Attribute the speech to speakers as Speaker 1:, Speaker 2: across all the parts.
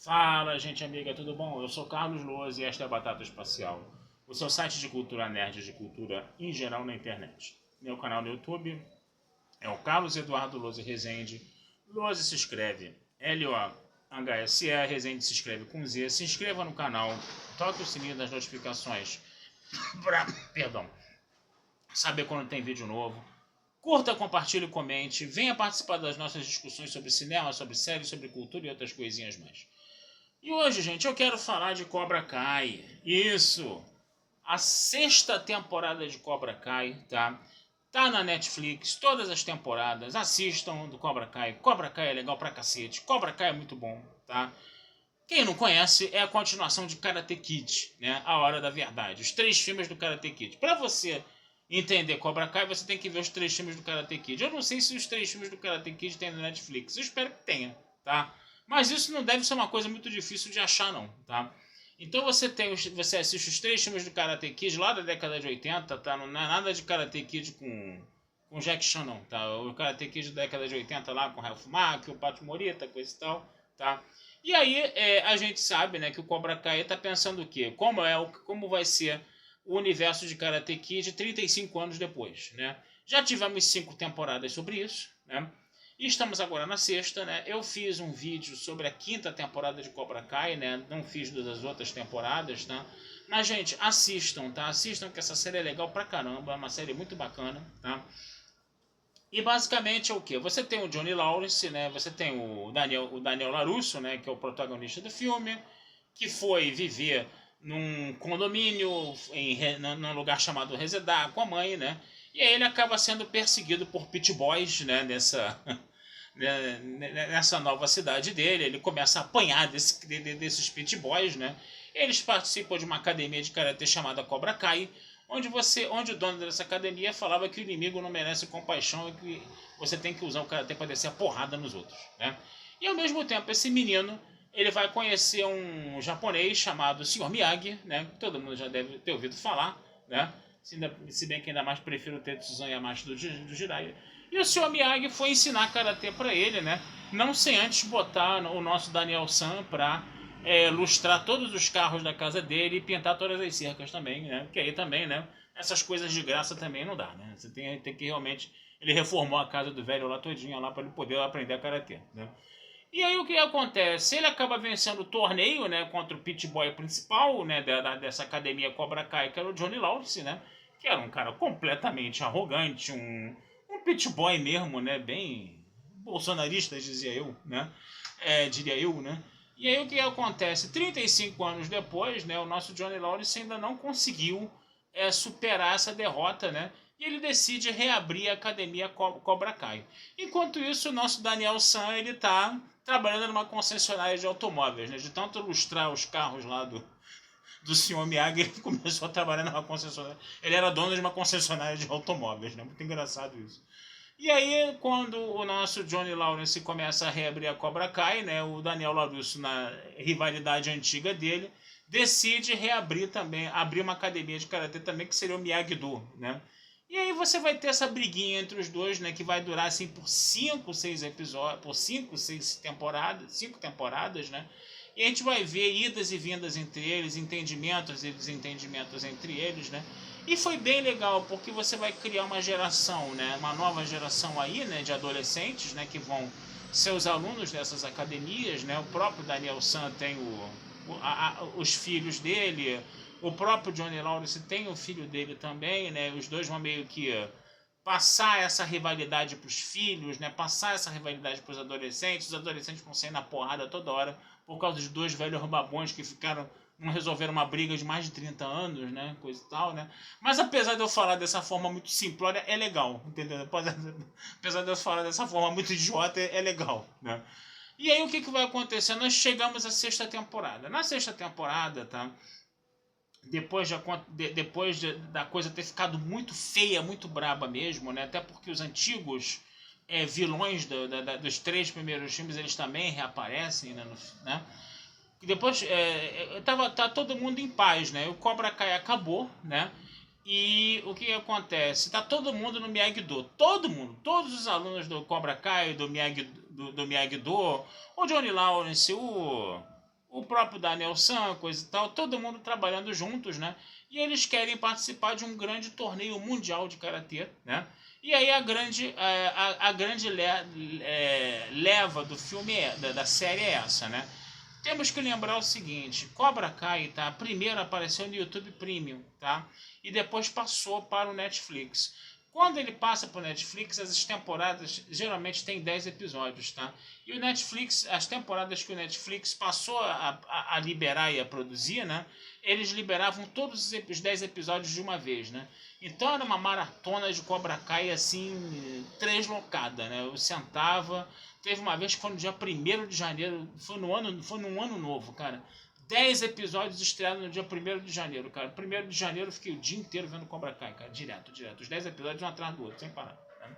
Speaker 1: Fala, gente amiga, tudo bom? Eu sou Carlos Loas e esta é a Batata Espacial, o seu site de cultura nerd, de cultura em geral na internet. Meu canal no YouTube é o Carlos Eduardo Loas Rezende. Loas se escreve L-O-H-S-E, Rezende se escreve com Z. Se inscreva no canal, toque o sininho das notificações para, perdão, saber quando tem vídeo novo. Curta, compartilhe, comente, venha participar das nossas discussões sobre cinema, sobre séries, sobre cultura e outras coisinhas mais. E hoje, gente, eu quero falar de Cobra Kai. Isso! A sexta temporada de Cobra Kai, tá? Tá na Netflix, todas as temporadas. Assistam do Cobra Kai. Cobra Kai é legal pra cacete. Cobra Kai é muito bom, tá? Quem não conhece é a continuação de Karate Kid, né? A Hora da Verdade. Os 3 filmes do Karate Kid. Pra você entender Cobra Kai, você tem que ver os 3 filmes do Karate Kid. Eu não sei se os 3 filmes do Karate Kid tem na Netflix. Eu espero que tenha, tá? Mas isso não deve ser uma coisa muito difícil de achar, não, tá? Então você assiste os 3 filmes do Karate Kid lá da década de 80, tá? Não é nada de Karate Kid com Jack Chan, não, tá? O Karate Kid da década de 80 lá com Ralph Macchio, o Pato Morita, coisa e tal, tá? E aí a gente sabe, né, que o Cobra Kai tá pensando o quê? Como vai ser o universo de Karate Kid 35 anos depois, né? Já tivemos 5 temporadas sobre isso, né? E estamos agora na sexta, né? Eu fiz um vídeo sobre a 5ª temporada de Cobra Kai, né? Não fiz das outras temporadas, tá? Mas, gente, assistam, tá? Assistam que essa série é legal pra caramba, é uma série muito bacana, tá? E basicamente é o que? Você tem o Johnny Lawrence, né? Você tem o Daniel LaRusso, né? Que é o protagonista do filme, que foi viver num condomínio, num lugar chamado Resedar, com a mãe, né? E aí ele acaba sendo perseguido por pit boys, né? Nessa nova cidade dele. Ele começa a apanhar desses pit boys, né? Eles participam de uma academia de karatê chamada Cobra Kai, onde o dono dessa academia falava que o inimigo não merece compaixão e que você tem que usar o karatê para descer a porrada nos outros, né? E ao mesmo tempo esse menino ele vai conhecer um japonês chamado Sr. Miyagi, né? Todo mundo já deve ter ouvido falar, né? Se bem que ainda mais prefiro o Tetsuzan Yamashi do Jiraiya. E o Sr. Miyagi foi ensinar karatê para ele, né? Não sem antes botar o nosso Daniel San para lustrar todos os carros da casa dele e pintar todas as cercas também, né? Porque aí também, né? Essas coisas de graça também não dá, né? Você tem que realmente... Ele reformou a casa do velho lá todinha lá para ele poder aprender a karatê, né? E aí o que acontece? Ele acaba vencendo o torneio, né, contra o pit boy principal, né, dessa academia Cobra Kai, que era o Johnny Lawrence, né, que era um cara completamente arrogante, um pit boy mesmo, né, bem bolsonarista, dizia eu, né, diria eu, né. E aí o que acontece? 35 anos depois, né, o nosso Johnny Lawrence ainda não conseguiu superar essa derrota, né, e ele decide reabrir a academia Cobra Kai. Enquanto isso, o nosso Daniel San, ele tá trabalhando numa concessionária de automóveis, né? De tanto lustrar os carros lá do senhor Miyagi, ele começou a trabalhar numa concessionária. Ele era dono de uma concessionária de automóveis, né? Muito engraçado isso. E aí, quando o nosso Johnny Lawrence começa a reabrir a Cobra Kai, né? O Daniel LaRusso, na rivalidade antiga dele, decide reabrir também, abrir uma academia de karatê também, que seria o Miyagi-Do, né? E aí você vai ter essa briguinha entre os dois, né, que vai durar assim por 5, 6 episódios, por 5, 6 temporadas, 5 temporadas, né? E a gente vai ver idas e vindas entre eles, entendimentos e desentendimentos entre eles, né? E foi bem legal, porque você vai criar uma geração, né, uma nova geração aí, né, de adolescentes, né, que vão ser os alunos dessas academias, né? O próprio Daniel San tem os filhos dele, o próprio Johnny Lawrence tem o filho dele também, né? Os dois vão meio que passar essa rivalidade para os filhos, né? Passar essa rivalidade para os adolescentes. Os adolescentes vão sair na porrada toda hora por causa de dois velhos babões que não resolveram uma briga de mais de 30 anos, né? Coisa e tal, né? Mas apesar de eu falar dessa forma muito simplória, é legal, entendeu? Apesar de eu falar dessa forma muito idiota, é legal, né? E aí o que vai acontecer? Nós chegamos à sexta temporada. Na sexta temporada, tá? Da coisa ter ficado muito feia, muito braba mesmo, né? Até porque os antigos vilões dos 3 primeiros filmes, eles também reaparecem, né? E depois tá todo mundo em paz, né? O Cobra Kai acabou, né? E o que acontece? Tá todo mundo no Miyagi-Do. Todo mundo. Todos os alunos do Cobra Kai, do Miyagi-Do, o Johnny Lawrence, o o próprio Daniel San, coisa e tal, todo mundo trabalhando juntos, né? E eles querem participar de um grande torneio mundial de karatê, né? E aí leva do filme, da série é essa, né? Temos que lembrar o seguinte, Cobra Kai, tá? Primeiro apareceu no YouTube Premium, tá? E depois passou para o Netflix. Quando ele passa para o Netflix, as temporadas geralmente tem 10 episódios, tá? E o Netflix, as temporadas que o Netflix passou a liberar e a produzir, né? Eles liberavam todos os 10 episódios de uma vez, né? Então era uma maratona de Cobra Kai, assim, translocada, né? Eu sentava... Teve uma vez que foi no dia 1º de janeiro, foi num ano novo, cara. 10 episódios estreados no dia 1º de janeiro, cara. 1º de janeiro eu fiquei o dia inteiro vendo Cobra Kai, cara. Direto. Os 10 episódios um atrás do outro, sem parar. Né?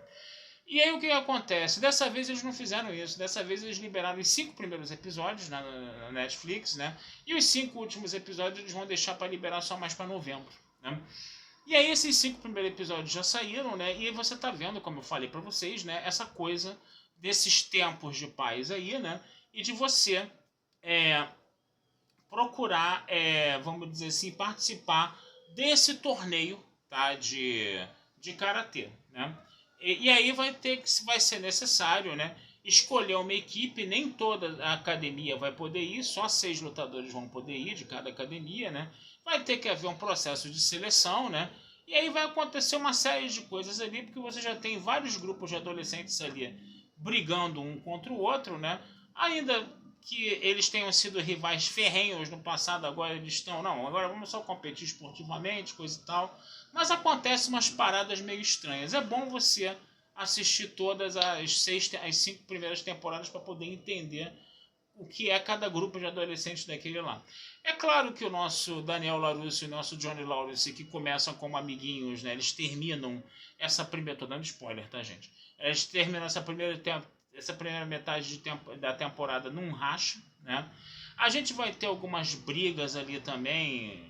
Speaker 1: E aí o que acontece? Dessa vez eles não fizeram isso. Dessa vez eles liberaram os 5 primeiros episódios na Netflix, né? E os 5 últimos episódios eles vão deixar para liberar só mais para novembro, né? E aí esses 5 primeiros episódios já saíram, né? E aí você tá vendo, como eu falei para vocês, né? Essa coisa desses tempos de paz aí, né? E de você procurar, vamos dizer assim, participar desse torneio, tá? De karatê, né? E aí vai ser necessário, né? Escolher uma equipe, nem toda a academia vai poder ir, só 6 lutadores vão poder ir de cada academia, né? Vai ter que haver um processo de seleção, né? E aí vai acontecer uma série de coisas ali, porque você já tem vários grupos de adolescentes ali brigando um contra o outro, né? Ainda que eles tenham sido rivais ferrenhos no passado, agora eles estão... Não, agora vamos só competir esportivamente, coisa e tal. Mas acontece umas paradas meio estranhas. É bom você assistir todas as 5 primeiras temporadas para poder entender o que é cada grupo de adolescentes daquele lá. É claro que o nosso Daniel LaRusso e o nosso Johnny Lawrence, que começam como amiguinhos, né, eles terminam essa primeira... Tô dando spoiler, tá, gente? Eles terminam essa primeira metade da temporada num racha, né? A gente vai ter algumas brigas ali também,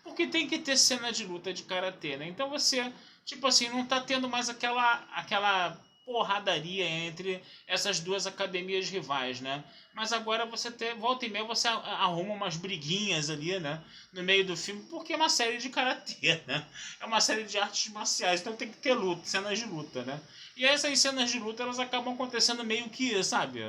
Speaker 1: porque tem que ter cena de luta de karatê, né? Então você, tipo assim, não tá tendo mais aquela porradaria entre essas duas academias rivais, né? Mas agora volta e meia você arruma umas briguinhas ali, né? No meio do filme, porque é uma série de karatê, né? É uma série de artes marciais, então tem que ter luta, cenas de luta, né? E essas cenas de luta, elas acabam acontecendo meio que, sabe?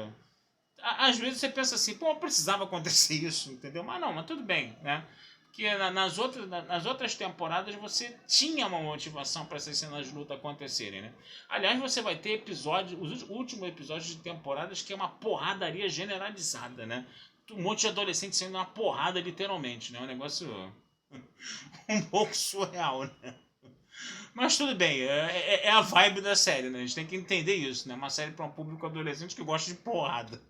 Speaker 1: Às vezes você pensa assim, pô, precisava acontecer isso, entendeu? Mas tudo bem, né? Porque nas outras temporadas você tinha uma motivação para essas cenas de luta acontecerem, né? Aliás, você vai ter os últimos episódios de temporadas que é uma porradaria generalizada, né? Um monte de adolescentes sendo uma porrada literalmente, né? Um negócio um pouco surreal, né? Mas tudo bem, é a vibe da série, né? A gente tem que entender isso, né? Uma série para um público adolescente que gosta de porrada.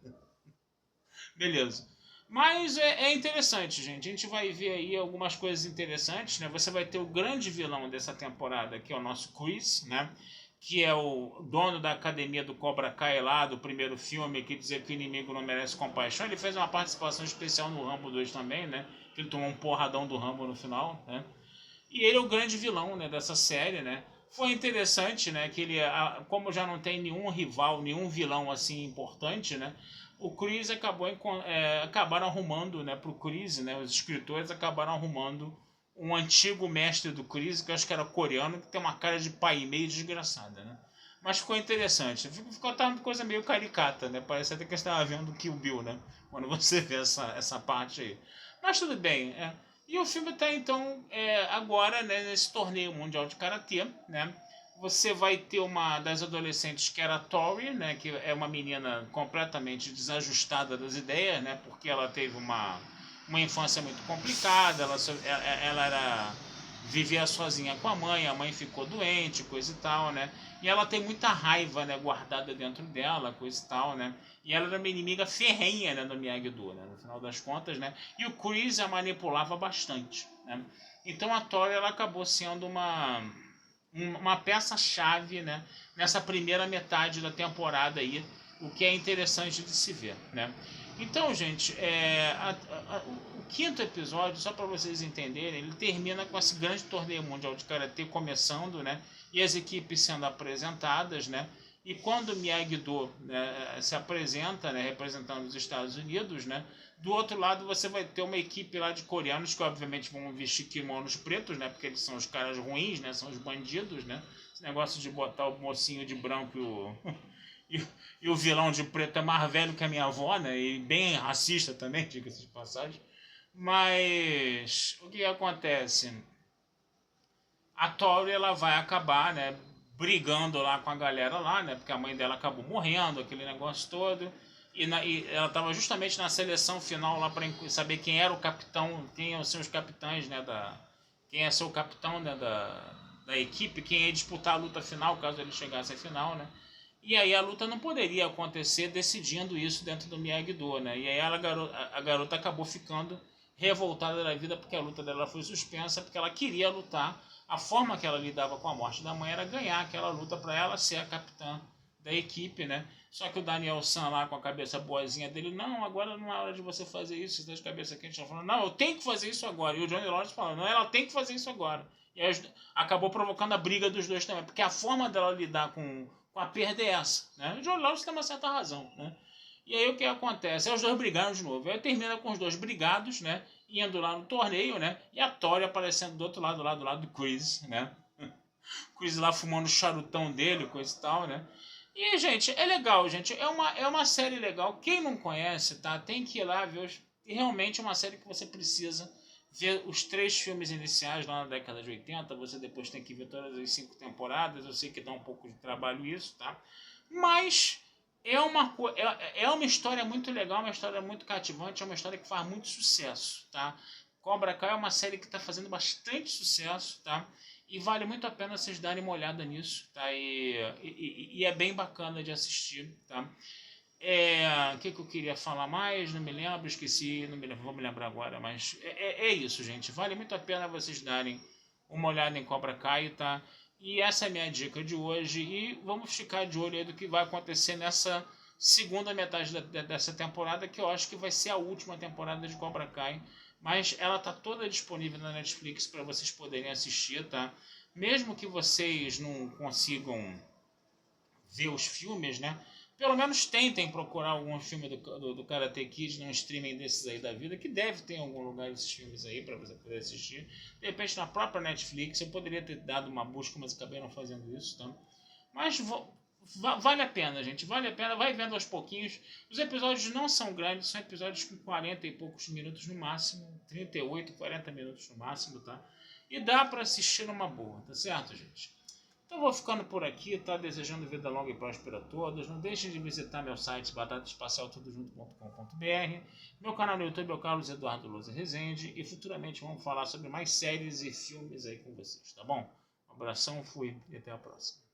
Speaker 1: Beleza. Mas é interessante, gente. A gente vai ver aí algumas coisas interessantes, né? Você vai ter o grande vilão dessa temporada, que é o nosso Chris, né? Que é o dono da academia do Cobra Kai lá, do primeiro filme, que dizia que o inimigo não merece compaixão. Ele fez uma participação especial no Rambo 2 também, né? Que ele tomou um porradão do Rambo no final, né? E ele é o grande vilão, né, dessa série, né? Foi interessante, né, que ele, como já não tem nenhum rival, nenhum vilão assim importante, né? O Chris acabaram arrumando, né, pro Chris, né, os escritores acabaram arrumando um antigo mestre do Chris, que eu acho que era coreano, que tem uma cara de pai meio desgraçada, né? Mas ficou interessante. Ficou uma coisa meio caricata, né? Parece até que eu estava vendo Kill Bill, né? Quando você vê essa parte aí. Mas tudo bem, E o filme está, então, agora, né, nesse torneio mundial de karatê, né? Você vai ter uma das adolescentes que era a Tori, né? Que é uma menina completamente desajustada das ideias, né? Porque ela teve uma infância muito complicada, ela vivia sozinha com a mãe ficou doente, coisa e tal, né? E ela tem muita raiva, né, guardada dentro dela, coisa e tal, né? E ela era uma inimiga ferrenha, né, do Miyagi-Do, né, no final das contas, né? E o Chris a manipulava bastante, né? Então a Tori, ela acabou sendo uma peça-chave, né, nessa primeira metade da temporada aí, o que é interessante de se ver, né? Então, gente, o quinto episódio, só para vocês entenderem, ele termina com esse grande torneio mundial de karatê começando, né? E as equipes sendo apresentadas, né? E quando o Miyagi-Do, né, se apresenta, né, representando os Estados Unidos, né, do outro lado você vai ter uma equipe lá de coreanos que obviamente vão vestir kimonos pretos, né, porque eles são os caras ruins, né, são os bandidos, né, esse negócio de botar o mocinho de branco e o vilão de preto é mais velho que a minha avó, né, e bem racista também, diga-se de passagem. Mas o que acontece? A Tori, ela vai acabar, né, brigando lá com a galera lá, né, porque a mãe dela acabou morrendo, aquele negócio todo, e ela estava justamente na seleção final lá para saber quem era o capitão, quem iam ser os capitães, né, quem ia ser o capitão, né, da equipe, quem ia disputar a luta final, caso ele chegasse à final, né. E aí a luta não poderia acontecer decidindo isso dentro do Miyagi-Do, né, e aí a garota acabou ficando revoltada da vida porque a luta dela foi suspensa, porque ela queria lutar. A forma que ela lidava com a morte da mãe era ganhar aquela luta para ela ser a capitã da equipe, né? Só que o Daniel San lá com a cabeça boazinha dele, não, agora não é hora de você fazer isso, você está de cabeça quente, ela falando, não, eu tenho que fazer isso agora. E o Johnny Lawrence falando, não, ela tem que fazer isso agora. E aí acabou provocando a briga dos dois também, porque a forma dela lidar com a perda é essa, né? O Johnny Lawrence tem uma certa razão, né? E aí o que acontece? Aí os dois brigaram de novo. Aí termina com os dois brigados, né? Indo lá no torneio, né? E a Tori aparecendo do outro lado, do lado do Chris, né? O Chris lá fumando o charutão dele, coisa e tal, né? E, gente, é legal, gente. É uma série legal. Quem não conhece, tá? Tem que ir lá ver. Realmente é uma série que você precisa ver os 3 filmes iniciais lá na década de 80. Você depois tem que ver todas as 5 temporadas. Eu sei que dá um pouco de trabalho isso, tá? Mas é uma história muito legal, uma história muito cativante, é uma história que faz muito sucesso, tá? Cobra Kai é uma série que está fazendo bastante sucesso, tá? E vale muito a pena vocês darem uma olhada nisso, tá? E é bem bacana de assistir, tá? O que eu queria falar mais? Não me lembro, esqueci, não me lembro, vou me lembrar agora, mas é isso, gente. Vale muito a pena vocês darem uma olhada em Cobra Kai, tá? E essa é a minha dica de hoje. E vamos ficar de olho aí do que vai acontecer nessa segunda metade dessa temporada, que eu acho que vai ser a última temporada de Cobra Kai. Mas ela tá toda disponível na Netflix para vocês poderem assistir, tá? Mesmo que vocês não consigam ver os filmes, né? Pelo menos tentem procurar algum filme do Karate Kid num streaming desses aí da vida, que deve ter em algum lugar esses filmes aí para você poder assistir. De repente na própria Netflix, eu poderia ter dado uma busca, mas acabei não fazendo isso, tá? Mas vale a pena, gente, vale a pena, vai vendo aos pouquinhos. Os episódios não são grandes, são episódios com 40 e poucos minutos no máximo, 38, 40 minutos no máximo, tá? E dá para assistir numa boa, tá certo, gente? Então vou ficando por aqui, tá? Desejando vida longa e próspera a todos. Não deixem de visitar meu site batataespacialtudojunto.com.br, meu canal no YouTube é o Carlos Eduardo Lousa Rezende e futuramente vamos falar sobre mais séries e filmes aí com vocês, tá bom? Um abração, fui e até a próxima.